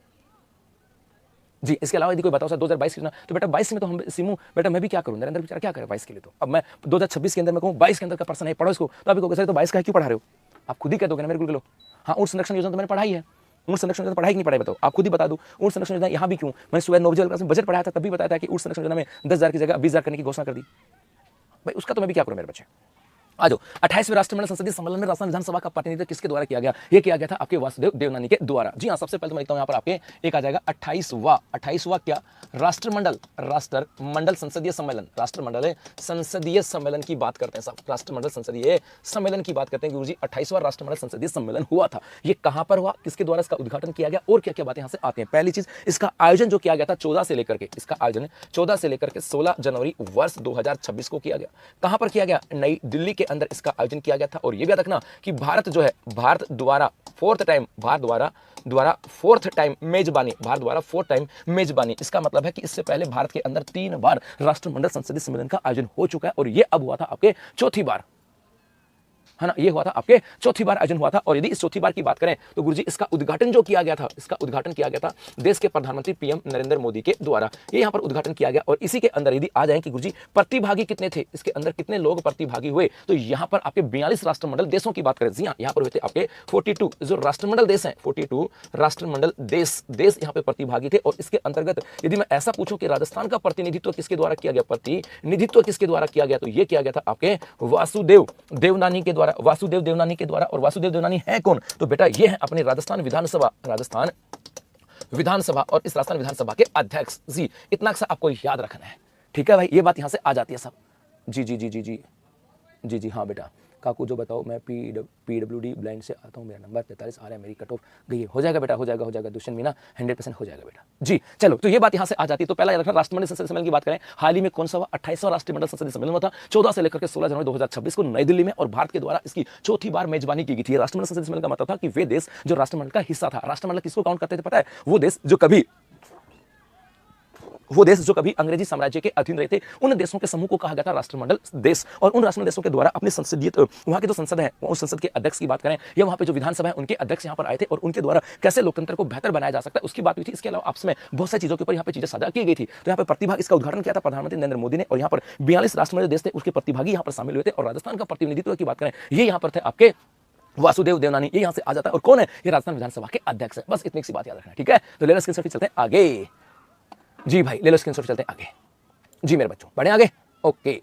जी। इसके अलावा यदि कोई बताओ सर 2022 की योजना, तो बेटा 22 में तो हम सिमू बेटा मैं भी क्या करूं, नरेंद्र बेचारा क्या करे 22 के लिए। तो अब मैं 2026 के अंदर मैं कहूं 22 के अंदर का पर्सन है, पढ़ो इसको, तो अभी कहोगे सर तो 22 का क्यों पढ़ा रहे हो? आप खुद ही कह दोगे ना मेरे को। हाँ ऊँट संरक्षण योजना तो मैंने पढ़ाई है, ऊँट संरक्षण योजना पढ़ाई नहीं पढ़ाई बताओ, आप खुद ही बता दो। ऊँट संरक्षण योजना यहाँ भी क्यों, मैंने सुबह 9 बजे क्लास में बजट पढ़ाया था, तभी बताया था कि ऊँट संरक्षण योजना में 10,000 की जगह 20,000 करने की घोषणा कर दी। भाई उसका तो मैं भी क्या करूं मेरे बच्चे। आ जाओ 28वें राष्ट्रमंडल संसदीय सम्मेलन में राजस्थान विधानसभा का प्रतिनिधित्व किसके द्वारा किया गया? ये किया गया था आपके वासुदेव देवनानी के द्वारा। जी हाँ, सबसे पहले तो मैं लिखता हूं यहाँ पर आपके एक आ जाएगा 28वां क्या राष्ट्रमंडल संसदीय सम्मेलन की बात करते हैं सब। राष्ट्रमंडल संसदीय सम्मेलन की बात करते हैं गुरुजी। 28वां राष्ट्रमंडल संसदीय सम्मेलन हुआ था, ये कहां पर हुआ, किसके द्वारा इसका उद्घाटन किया गया और क्या क्या बातें यहां से आती हैं। पहली चीज, इसका आयोजन जो किया गया था 14 से लेकर के 16 जनवरी वर्ष 2026 को किया गया। कहां पर किया गया? नई दिल्ली के अंदर इसका आयोजन किया गया था। और यह भी याद रखना कि भारत द्वारा फोर्थ टाइम मेजबानी। इसका मतलब है कि इससे पहले भारत के अंदर 3 बार राष्ट्रमंडल संसदीय सम्मेलन का आयोजन हो चुका है और यह अब हुआ था आपके चौथी बार, है ना। ये हुआ था आपके चौथी बार आयोजन हुआ था। और यदि इस चौथी बार की बात करें तो गुरुजी इसका उद्घाटन जो किया गया था, देश के प्रधानमंत्री पीएम नरेंद्र मोदी के द्वारा। ये यहाँ पर उद्घाटन किया गया। और इसी के अंदर यदि आ जाए कि गुरुजी प्रतिभागी कितने थे, इसके अंदर कितने लोग प्रतिभागी हुए, तो यहाँ पर आपके 42 राष्ट्रमंडल देशों की बात करें। जी हाँ, यहाँ पर हुए थे आपके 42 जो राष्ट्रमंडल देश हैं, 42 राष्ट्रमंडल देश यहाँ पे प्रतिभागी थे। और इसके अंतर्गत यदि मैं ऐसा पूछूं कि राजस्थान का प्रतिनिधित्व किसके द्वारा किया गया, तो ये किया गया था आपके वासुदेव देवनानी के द्वारा। और वासुदेव देवनानी है कौन? तो बेटा ये है अपने राजस्थान विधानसभा और इस राजस्थान विधानसभा के अध्यक्ष जी। इतना सा आपको याद रखना है, ठीक है भाई। ये बात यहां से आ जाती है सब। जी हाँ बेटा काकू जो बताओ, मैं PWD ब्लाइंड से आता हूँ, मेरा नंबर 43 आ रहा है, मेरी कट ऑफ गई है। हो जाएगा बेटा, हो जाएगा दुष्यंत मीना 100% हो जाएगा बेटा जी। चलो तो ये बात यहाँ से आ जाती है। तो पहला याद रखना, राष्ट्रमंडल संसदीय सम्मेलन की बात करें, हाल ही में कौन सा हुआ? 28वां राष्ट्रमंडल संसदीय सम्मेलन हुआ था 14 से लेकर के 16 जनवरी 2026 को नई दिल्ली में। और भारत के द्वारा इसकी चौथी बार मेजबानी की गई थी। राष्ट्रमंडल संसदीय सम्मेलन का मतलब था कि वे देश जो राष्ट्रमंडल का हिस्सा था, राष्ट्रमंडल किसको काउंट करते थे पता है? वो देश जो कभी अंग्रेजी साम्राज्य के अधीन रहे थे, उन देशों के समूह को कहा गया था राष्ट्रमंडल देश। और उन राष्ट्रमंडल देशों के द्वारा अपने संसदीय वहां के जो संसद है, उस संसद के अध्यक्ष की बात करें या वहां पे जो विधानसभा है उनके अध्यक्ष यहाँ पर आए थे और उनके द्वारा कैसे लोकतंत्र को बेहतर बनाया जा सकता है उसकी बात हुई थी। इसके अलावा आपस में बहुत सारी चीजों के ऊपर यहाँ पे चीजें साझा की गई थी। तो यहाँ पे प्रतिभाग इसका उद्घाटन किया था प्रधानमंत्री नरेंद्र मोदी ने। और यहाँ पर 42 राष्ट्रमंडल देश थे, उसके प्रतिभागी यहाँ पर शामिल हुए थे। और राजस्थान का प्रतिनिधित्व की बात करें, ये यहाँ पर थे आपके वासुदेव देवनानी, ये यहां से आ जाता है और कौन है, ये राजस्थान विधानसभा के अध्यक्ष है। बस इतनी सी बात याद रखना, ठीक है। तो ले लो स्क्रीनशॉट, चलते हैं आगे। जी भाई ले लो स्क्रीनशॉट, चलते हैं आगे। जी मेरे बच्चों बढ़े आगे, ओके।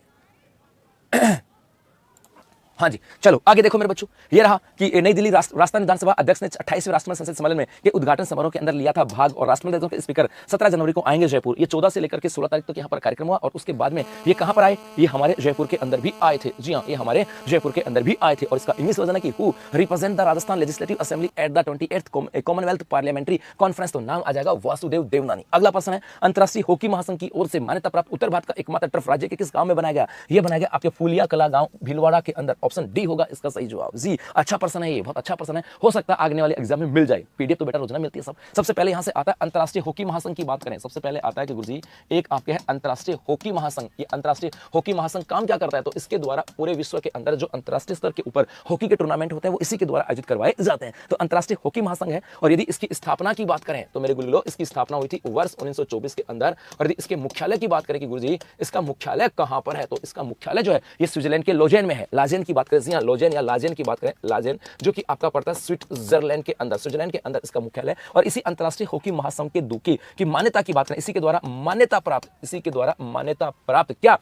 हाँ जी चलो आगे देखो मेरे बच्चों, ये रहा कि नई दिल्ली राजस्थान विधानसभा अध्यक्ष ने 28वें राष्ट्रमंडल संसद सम्मेलन में के उद्घाटन समारोह के अंदर लिया था भाग, और राष्ट्रमंडल के स्पीकर 17 जनवरी को आएंगे जयपुर। ये 14 से लेकर के 16 तारीख तक यहाँ पर कार्यक्रम हुआ, और उसके बाद में ये कहाँ पर आए, ये हमारे जयपुर के अंदर भी आए थे। जी हाँ, ये हमारे जयपुर के अंदर भी आए थे। और इसका इंग्लिश वर्जन है कि who represent the Rajasthan legislative assembly at the 28th Commonwealth parliamentary conference. तो नाम आ जाएगा वासुदेव देवनानी। अगला प्रश्न है, अंतरराष्ट्रीय हॉकी महासंघ की ओर से मान्यता प्राप्त उत्तर भारत का एकमात्र टर्फ राज्य के किस गांव में बनाया गया। यह बनाया गया आपके फूलिया कला गांव भीलवाड़ा के अंदर। ऑप्शन डी होगा इसका सही जवाब। जी अच्छा प्रश्न है, ये बहुत अच्छा प्रश्न है, हो सकता है आगने वाले एग्जाम में मिल जाए। पीडीएफ तो बेटा रोजाना मिलती है सब। सबसे पहले यहां से आता है अंतरराष्ट्रीय हॉकी महासंघ की बात करें, सबसे पहले आता है कि गुरुजी एक आपके है अंतरराष्ट्रीय हॉकी महासंघ। ये अंतरराष्ट्रीय हॉकी महासंघ काम क्या करता है, तो इसके द्वारा पूरे विश्व के अंदर जो अंतरराष्ट्रीय स्तर के ऊपर हॉकी के टूर्नामेंट होते हैं वो इसी के द्वारा आयोजित करवाए जाते हैं। तो अंतरराष्ट्रीय हॉकी महासंघ है। और यदि इसकी स्थापना की बात करें तो मेरे गुरुलो इसकी स्थापना हुई थी वर्ष 1924 के अंदर। और यदि इसके मुख्यालय की बात करें कि गुरुजी इसका मुख्यालय कहां पर है, तो इसका मुख्यालय जो है ये स्विट्जरलैंड के लोजेन में है। लाजेन की बात करें, लोजेन या लाजेन की बात करें, लाजेन जो कि आपका पड़ता है स्विट्जरलैंड के अंदर, स्विट्जरलैंड के अंदर इसका मुख्यालय। और इसी अंतरराष्ट्रीय हॉकी महासंघ के दुकी की मान्यता की बात करें, इसी के द्वारा मान्यता प्राप्त, इसी के द्वारा मान्यता प्राप्त क्या,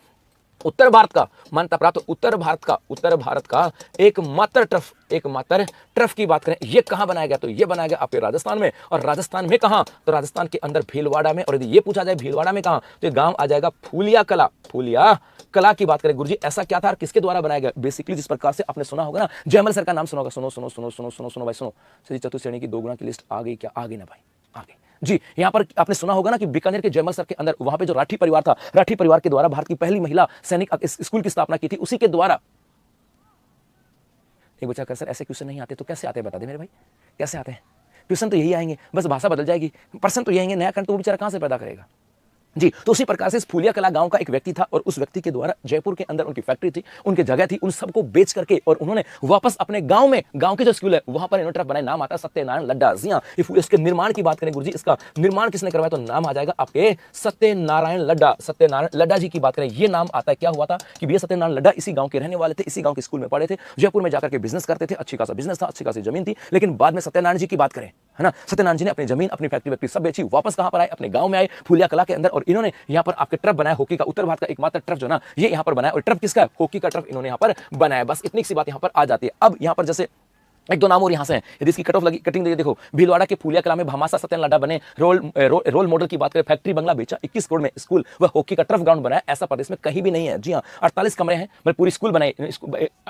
उत्तर भारत का मान्यता प्राप्त, उत्तर भारत का एकमात्र टर्फ की बात करें, ये कहां बनाया गया, तो ये बनाया गया आपके राजस्थान में। और राजस्थान में कहां, तो राजस्थान के अंदर भीलवाड़ा में। और यदि ये पूछा जाए भीलवाड़ा में कहां, तो ये गांव आ जाएगा फूलिया कला की बात करें गुरुजी ऐसा क्या था और किसके द्वारा बनाया गया। बेसिकली जिस प्रकार से आपने सुना होगा ना, जयमल सर का नाम सुना होगा, सुनो भाई सुनो। चतुर्थ श्रेणी की 2 गुना की लिस्ट आ गई क्या, आ गई ना भाई, आ गई जी। यहां पर आपने सुना होगा ना कि बीकानेर के जयमल सर के अंदर वहां पे जो राठी परिवार था, राठी परिवार के द्वारा भारत की पहली महिला सैनिक स्कूल की स्थापना की थी, उसी के द्वारा। एक बच्चा कर सर ऐसे क्वेश्चन नहीं आते तो कैसे आते हैं, बता दे मेरे भाई कैसे आते हैं। क्वेश्चन तो यही आएंगे, बस भाषा बदल जाएगी, प्रश्न तो यही आएंगे, नया खंड तो वो बेचारा कहां से पैदा करेगा जी। तो उसी प्रकार से इस फूलिया कला गांव का एक व्यक्ति था, और उस व्यक्ति के द्वारा जयपुर के अंदर उनकी फैक्ट्री थी, उनकी जगह थी, उन सबको बेच करके और उन्होंने वापस अपने गांव में, गांव के जो स्कूल है वहां पर इन्होंने बनाया, नाम आता है सत्यनारायण लड्डा। जी हाँ, इसके निर्माण की बात करें गुरुजी, इसका निर्माण किसने करवाया, तो नाम आ जाएगा आपके सत्यनारायण लड्डा जी की बात करें, ये नाम आता है। क्या हुआ था कि भैया सत्यनारायण लड्डा इसी गांव के रहने वाले थे, इसी गांव के स्कूल में पढ़े थे, जयपुर में जाकर के बिजनेस करते थे, अच्छी खासा बिजनेस था, अच्छी खासी जमीन थी। लेकिन बाद में सत्यनारायण जी की बात करें, है ना, सत्यनारायण जी ने अपनी जमीन, अपनी फैक्ट्री सब बेची, वापस कहां पर आए, अपने गांव में आए फूलिया कला के अंदर। और इन्होंने यहां पर आपके ट्रफ बनाया हॉकी का, उत्तर भारत का एकमात्र ट्रफ जो ना ये यहां पर बनाया। और ट्रफ किसका, हॉकी का ट्रफ इन्होंने यहां पर बनाया। बस इतनी सी बात यहां पर आ जाती है। अब यहां पर जैसे एक दो नाम और यहां से हैं, यदि इसकी कट ऑफ लगी, कटिंग देखो, भीलवाड़ा के फूलिया कला में भामासा सत्यनारायण लड्डा बने रोल मॉडल की बात करें, फैक्ट्री बंगला बेचा, 21 करोड़ में स्कूल व हॉकी का टर्फ ग्राउंड बनाया, ऐसा प्रदेश में कहीं भी नहीं है। जी हां, 48 कमरे हैं, मतलब पूरी स्कूल बनाए,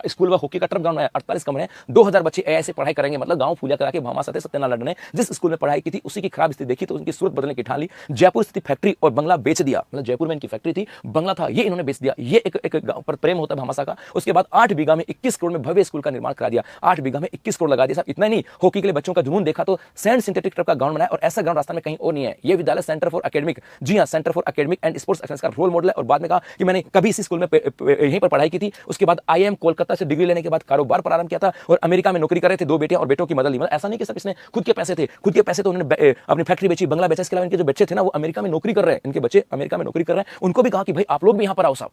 स्कूल व हॉकी का टर्फ ग्राउंड बनाया, 48 कमरे हैं, 2000 बच्चे ऐसे पढ़ाई करेंगे। मतलब गांव फूलिया कला के भामासा सत्यनारायण लड्डा ने जिस स्कूल में पढ़ाई की थी उसी की खराब स्थिति देखी तो उनकी सूरत बदलने की ठान ली, जयपुर स्थित फैक्ट्री और बंगला बेच दिया। मतलब जयपुर में इनकी फैक्ट्री थी, बंगला था, ये इन्होंने बेच दिया। ये एक गांव पर प्रेम होता है भामासा का। उसके बाद 8 बीघा में 21 करोड़ में भव्य स्कूल का निर्माण करा दिया, 8 बीघा में 21 करोड़ लगा दिया। इतना नहीं, हॉकी के लिए बच्चों का जुनून देखा तो सैंड सिंथेटिक टर्फ का ग्राउंड बनाया, और ऐसा ग्राउंड राजस्थान में कहीं और नहीं है। ये विद्यालय सेंटर फॉर एकेडमिक, जी हां, centre for academic and sports excellence का रोल मॉडल है। और बाद में कहा कि मैंने कभी इसी स्कूल में यहीं पर पढ़ाई की थी। उसके बाद आईएम कोलकाता से डिग्री लेने के बाद कारोबार प्रारंभ किया था, और अमेरिका में नौकरी कर रहे थे, 2 बेटियां और बेटों की मदद ली। मतलब ऐसा नहीं कि सब इसने खुद के पैसे थे, खुद के पैसे तो उन्होंने अपनी फैक्ट्री बेची, बंगला बेचा। इसके अलावा इनके जो बच्चे थे ना वो अमेरिका में नौकरी कर रहे हैं, इनके बच्चे अमेरिका में नौकरी कर रहे हैं, उनको भी कहा कि भाई आप लोग भी यहां पर आओ साहब,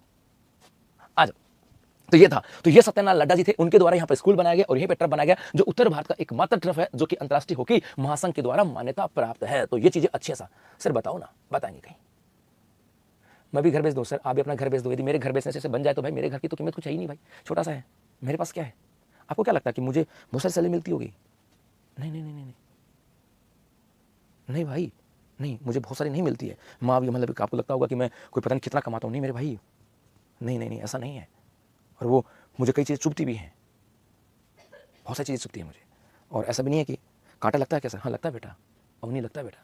आ जाओ। तो ये था, तो ये सत्यनारायण लड्डा जी थे, उनके द्वारा यहाँ पर स्कूल बनाया गया और यहीं पे ट्रफ बनाया गया, जो उत्तर भारत का एकमात्र ट्रफ है जो कि अंतरराष्ट्रीय हॉकी महासंघ के द्वारा मान्यता प्राप्त है। तो ये चीजें अच्छे सा सर बताओ ना, बताएंगे कहीं, मैं भी घर बेच दूं सर, आप भी अपना घर बेच दो। यदि मेरे घर बेचने से बन जाए तो भाई मेरे घर की तो कीमत कुछ है ही नहीं भाई, छोटा सा है, मेरे पास क्या है। आपको क्या लगता है कि मुझे बहुत सारी सैलरी मिलती होगी? नहीं नहीं नहीं नहीं नहीं भाई, नहीं, मुझे बहुत सारी नहीं मिलती है। माँ भी, मतलब आपको लगता होगा कि मैं कोई पता नहीं कितना कमाता हूँ, नहीं मेरे भाई, नहीं नहीं नहीं, ऐसा नहीं है। और वो मुझे कई चीज़ें चुभती भी हैं, बहुत सारी चीज़ें चुभती हैं मुझे। और ऐसा भी नहीं है कि कांटा लगता है कैसा, हाँ लगता है बेटा, अब नहीं लगता है बेटा।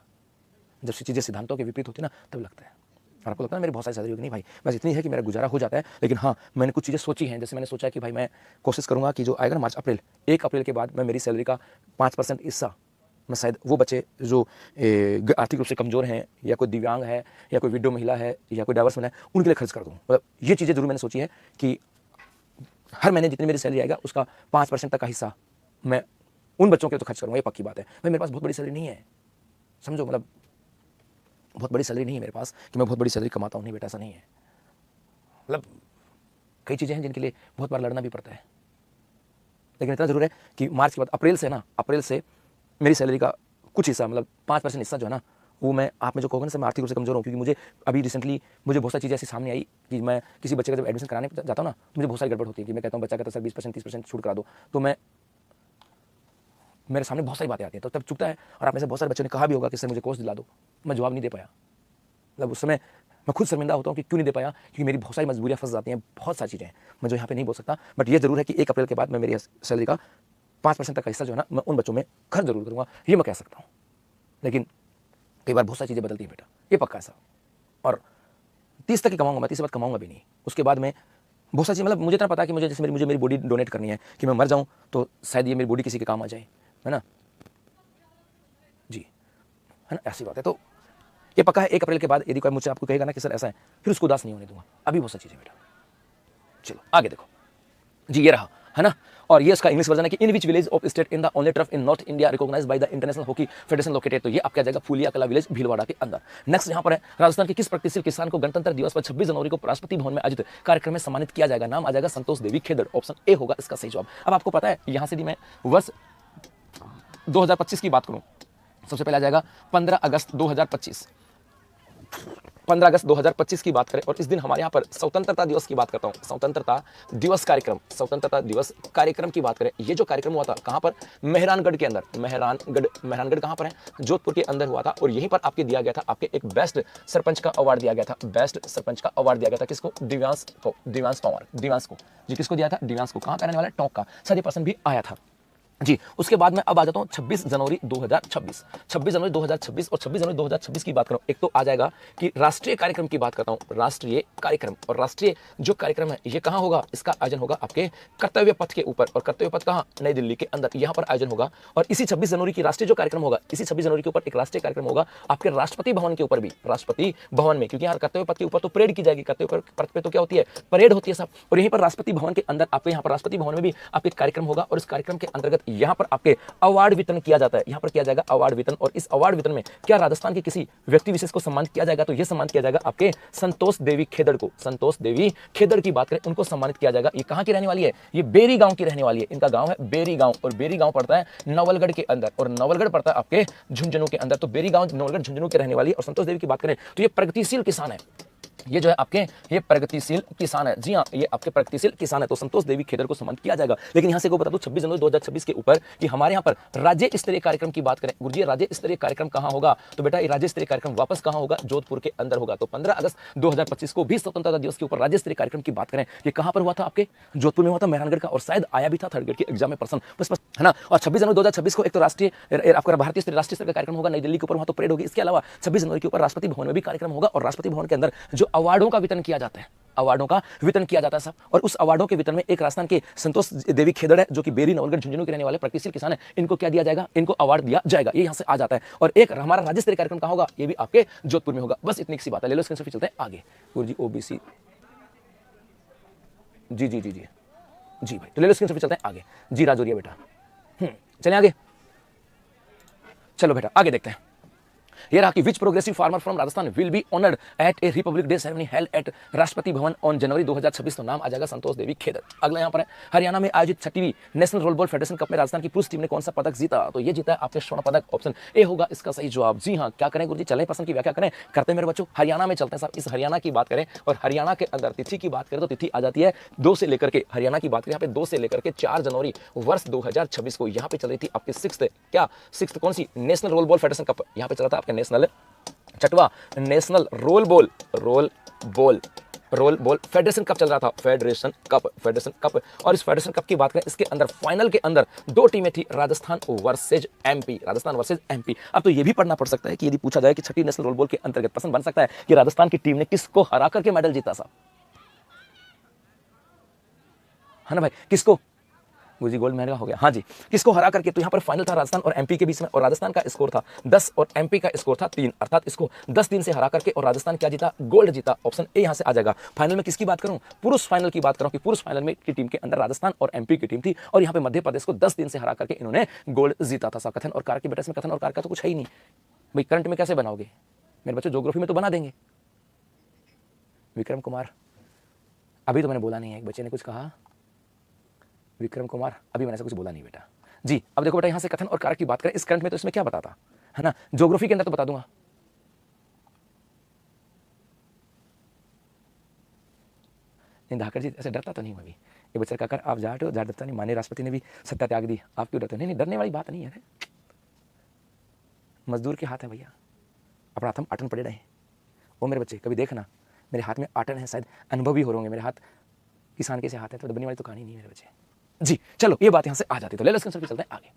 जब चीज़ें सिद्धांतों के विपरीत होती है ना तब लगता है। और आपको लगता है मेरी बहुत सारी सैलरी होगी, नहीं भाई, बस इतनी है कि मेरा गुजारा हो जाता है। लेकिन हाँ, मैंने कुछ चीज़ें सोची हैं, जैसे मैंने सोचा है कि भाई मैं कोशिश करूँगा कि जो आएगा ना मार्च अप्रैल, 1 अप्रैल के बाद मैं मेरी सैलरी का 5% हिस्सा मैं शायद वो बच्चे जो आर्थिक रूप से कमज़ोर हैं, या कोई दिव्यांग है, या कोई विडो महिला है, या कोई डाइवर्स महिला है, उनके लिए खर्च कर दूँ। मतलब ये चीज़ें जरूर मैंने सोची है कि हर महीने जितनी मेरी सैलरी आएगा उसका 5% तक का हिस्सा मैं उन बच्चों के लिए तो खर्च करूँगा, ये पक्की बात है। भाई मेरे पास बहुत बड़ी सैलरी नहीं है, समझो, मतलब बहुत बड़ी सैलरी नहीं है मेरे पास कि मैं बहुत बड़ी सैलरी कमाता हूँ, नहीं बेटा, ऐसा नहीं है। मतलब कई चीज़ें हैं जिनके लिए बहुत बार लड़ना भी पड़ता है। लेकिन इतना जरूर है कि मार्च के बाद अप्रैल से मेरी सैलरी का कुछ हिस्सा, मतलब 5% हिस्सा जो है ना, वो मैं आप में जो कहोगे ना, मैं आर्थिक रूप से कमजोर हूँ, क्योंकि मुझे अभी रिसेंटली मुझे बहुत सारी चीज़ें ऐसी सामने आई कि मैं किसी बच्चे का जब एडमिशन कराने जाता हूँ ना, तो मुझे बहुत सारी गड़बड़ होती है कि मैं कहता हूँ, बच्चा कहता है सर 20% 30% छूट करा दो, तो मेरे सामने बहुत सारी बातें आती हैं, तो तब चुकता है। और आप में से बहुत सारे बच्चों ने कहा भी होगा कि सर मुझे कोर्स दिला दो, मैं जवाब नहीं दे पाया। मतलब उस समय मैं खुद शर्मिंदा होता हूँ कि क्यों नहीं दे पाया, क्योंकि मेरी बहुत सारी मजबूरियाँ फंस जाती हैं, बहुत सारी चीज़ें हैं मैं जो यहाँ पे नहीं बोल सकता। बट ये जरूर है कि 1 अप्रैल के बाद मैं मेरी सैलरी का 5% तक का हिस्सा जो है ना, मैं उन बच्चों में खर्च जरूर करूँगा, ये मैं कह सकता हूँ। लेकिन कई बार बहुत सारी चीज़ें बदलती हैं बेटा, ये पक्का है साहब। और 30 तक ही कमाऊंगा मैं, 30 के बाद कमाऊंगा भी नहीं। उसके बाद में बहुत सारी चीज़, मतलब मुझे इतना पता है कि मुझे जैसे मुझे मेरी बॉडी डोनेट करनी है, कि मैं मर जाऊँ तो शायद ये मेरी बॉडी किसी के काम आ जाए, है ना जी, है ना, ऐसी बात है। तो ये पक्का है 1 अप्रैल के बाद यदि कोई मुझसे आपको कहेगा ना कि सर ऐसा है, फिर उसको उदास नहीं होने दूंगा। अभी बहुत सारी चीज़ें बेटा। चलो आगे देखो जी, ये रहा, है ना। और ये इसका इंग्लिश वर्जन है कि in which village of state in the only turf in north India recognised by the International Hockey Federation located. तो ये आपका जाएगा फुलिया कला विलेज भीलवाड़ा के अंदर। नेक्स्ट यहाँ पर है, राजस्थान के किस प्रगतिशील किसान को गणतंत्र दिवस पर 26 जनवरी को राष्ट्रपति भवन में आयोजित कार्यक्रम में सम्मानित किया जाएगा? नाम आ जाएगा संतोष देवी खेदड़। ऑप्शन ए होगा इसका सही जवाब। अब आपको पता है, यहां से भी मैं वर्ष 2025 की बात करूं, सबसे पहले आ जाएगा 15 अगस्त 2025। 15 अगस्त 2025 की बात करें, और इस दिन हमारे यहाँ पर स्वतंत्रता दिवस की बात करता हूँ, स्वतंत्रता दिवस कार्यक्रम की बात करें। ये जो कार्यक्रम हुआ था कहाँ पर? मेहरानगढ़ के अंदर। मेहरानगढ़ कहाँ पर है? जोधपुर के अंदर हुआ था। और यहीं पर आपके दिया गया था, आपके एक बेस्ट सरपंच का अवार्ड दिया गया था। बेस्ट सरपंच का अवार्ड दिया गया था किसको? दिव्यांश को जी, किसको दिया था? दिव्यांश को। कहाँ का रहने वाला है? टोंक का। सर ये पर्सन भी आया था जी। उसके बाद में अब आ जाता हूं 26 जनवरी 2026। 26 जनवरी 2026 और 26 जनवरी 2026 की बात करूं, एक तो आ जाएगा कि राष्ट्रीय कार्यक्रम की बात करता हूं, राष्ट्रीय कार्यक्रम। और राष्ट्रीय जो कार्यक्रम है ये कहां होगा? इसका आयोजन होगा आपके कर्तव्य पथ के ऊपर। और कर्तव्य पथ कहां? नई दिल्ली के अंदर, यहां पर आयोजन होगा। और इसी 26 जनवरी की राष्ट्रीय जो कार्यक्रम होगा, इसी 26 जनवरी के ऊपर एक राष्ट्रीय कार्यक्रम होगा आपके राष्ट्रपति भवन के ऊपर भी, राष्ट्रपति भवन में, क्योंकि यहाँ कर्तव्य पथ के ऊपर तो परेड की जाएगी। कर्तव्य पथ पे तो क्या होती है? परेड होती है सब। और यहीं पर राष्ट्रपति भवन के अंदर आपके, यहाँ पर राष्ट्रपति भवन में भी आपके कार्यक्रम होगा। और इस कार्यक्रम के अंतर्गत यहाँ पर आपके अवार्ड वितरण किया जाता है। यहां पर किया जाएगा अवार्ड वितरण। और इस अवार्ड वितरण में क्या राजस्थान के किसी व्यक्ति विशेष को सम्मानित किया जाएगा? तो यह सम्मानित किया जाएगा आपके संतोष देवी खेदड़ को। संतोष देवी खेदड़ की बात करें, उनको सम्मानित किया जाएगा। ये कहां की रहने वाली है? ये बेरी गांव की रहने वाली है। इनका गांव है बेरी गांव, और बेरी गांव पड़ता है नवलगढ़ के अंदर, और नवलगढ़ पड़ता है आपके झुंझुनू के अंदर। तो बेरी गांव नवलगढ़ झुंझुनू के रहने वाली है। और संतोष देवी की बात करें तो ये प्रगतिशील किसान है। ये जो है आपके, ये प्रगतिशील किसान है। जी हाँ, ये आपके प्रगतिशील किसान है। तो संतोष देवी खेदड़ को सम्मानित किया जाएगा। लेकिन यहां से को बता दूं 26 जनवरी 2026 के ऊपर कि हमारे यहां पर राज्य स्तरीय कार्यक्रम की बात करें, गुरुजी राज्य स्तरीय कार्यक्रम कहां होगा? तो बेटा ये राज्य स्तरीय कार्यक्रम वापस कहां होगा? जोधपुर के अंदर होगा। तो 15 अगस्त 2025 को भी स्वतंत्रता दिवस के ऊपर राज्य स्तरीय कार्यक्रम की बात करें, ये कहां पर हुआ था? आपके जोधपुर में हुआ था, मेहरानगढ़ का। और शायद आया भी था थर्ड ग्रेड के एग्जाम में पर्सन, बस है ना। और 26 जनवरी 2026 को एक तो राष्ट्रीय आपका भारतीय राष्ट्रीय स्तर का कार्यक्रम होगा नई दिल्ली के ऊपर, वहां तो परेड होगी। इसके अलावा 26 जनवरी के ऊपर राष्ट्रपति भवन में भी कार्यक्रम होगा। और राष्ट्रपति भवन के अंदर जो अवार्डों का वितरण किया जाता है, अवार्डों का वितरण किया जाता है सब। और उस अवार्डों के वितरण में एक राजस्थान के संतोष देवी खेदड़ है, जो कि बेरी नवलगढ़ झुंझुनू के रहने वाले प्रगतिशील किसान है। इनको क्या दिया जाएगा? इनको अवार्ड दिया जाएगा। ये यहां से आ जाता है। और एक हमारा राज्य स्तरीय कार्यक्रम कहां होगा? ये भी आपके जोधपुर में होगा। बस इतनी सी बात है। ले लो स्क्रीन, चलते हैं आगे। गुरुजी ओबीसी, जी जी जी जी जी भाई, तो ले लो स्क्रीन, चलते हैं आगे। जी राजौरिया बेटा, चलें आगे। चलो बेटा आगे देखते हैं। ये रहा कि which progressive farmer from Rajasthan will be honoured at a Republic Day ceremony held at Rashtrapati Bhavan on January 2026। तो नाम आ जाएगा संतोष देवी खेदड़। अगला यहाँ पर है, हरियाणा में आयोजित 6वीं नेशनल रोलबॉल फेडरेशन कप में राजस्थान की पुरुष टीम ने कौन सा पदक जीता? तो ये जीता है आपके स्वर्ण पदक। ऑप्शन ए होगा इसका सही जवाब। जी हाँ, क्या करें गुरुजी? चले प्रश्न की व्याख्या करें, करते मेरे बच्चों। हरियाणा में चलते हैं साहब। इस हरियाणा की बात करें, और हरियाणा के अंदर तिथि की बात करें तो तिथि आ जाती है 2 से लेकर के, हरियाणा की बात करें यहाँ पे 2 से लेकर के 4 जनवरी वर्ष 2026 को यहाँ पे चल रही थी आपकी सिक्स्थ कौन सी? National rollball federation cup. यहाँ पे चला था आपका नेशनल 6वां national roll ball federation cup चल रहा था। Federation cup. और इस फेडरेशन कप की बात करें, इसके अंदर फाइनल के अंदर 2 टीमें थी, राजस्थान वर्सेज एमपी। अब तो ये भी पढ़ना पड़ सकता है कि यदि पूछा जाए कि 6वीं नेशनल रोल बॉल के अंतर्गत प्रश्न बन सकता है कि राजस्थान की टीम ने किसको हरा करके मेडल जीता साहब, है ना भाई? किसको? गुरुजी गोल्ड मेडल हो गया, हाँ जी। किसको हरा करके? तो यहाँ पर फाइनल था राजस्थान और एमपी के बीच में, और राजस्थान का स्कोर था 10 और एमपी का स्कोर था 3, अर्थात इसको 10-3 से हरा करके और राजस्थान क्या जीता? गोल्ड जीता। ऑप्शन ए यहाँ से आ जाएगा। फाइनल में किसकी बात करूं? पुरुष फाइनल की बात करूं कि पुरुष फाइनल में की टीम के अंदर राजस्थान और एमपी की टीम थी, और यहाँ पे मध्य प्रदेश को 10-3 से हरा करके इन्होंने गोल्ड जीता था। कथन और कार के बेटे में कथन और कार का तो कुछ है ही नहीं भाई। करंट में कैसे बनाओगे मेरे बच्चों? ज्योग्राफी में तो बना देंगे। विक्रम कुमार, अभी तो मैंने बोला नहीं है, एक बच्चे ने कुछ कहा विक्रम कुमार, अभी मैंने ऐसा कुछ बोला नहीं बेटा जी। अब देखो बेटा, यहाँ से कथन और कारक की बात करें, इस करंट में तो इसमें क्या बताता है ना, ज्योग्राफी के अंदर तो बता दूंगा। नहीं धाकर जी, ऐसे डरता तो नहीं हूँ अभी। ये बच्चा काकर, आप जाट हो, जाट डरता नहीं, माननीय राष्ट्रपति ने भी सत्ता त्याग दी, आप क्यों डरते हो? नहीं डरने वाली बात नहीं है। मजदूर के हाथ है भैया, अपना हाथ हम आटन पड़े रहे। वो मेरे बच्चे कभी देखना, मेरे हाथ में आटन है, शायद अनुभव भी हो रहे होंगे, मेरे हाथ किसान के से हाथ है, तो दबने वाली तो कहानी नहीं है मेरे बच्चे जी। चलो ये बात यहाँ से आ जाती, तो ले लो इसके आंसर पे चलते हैं आगे।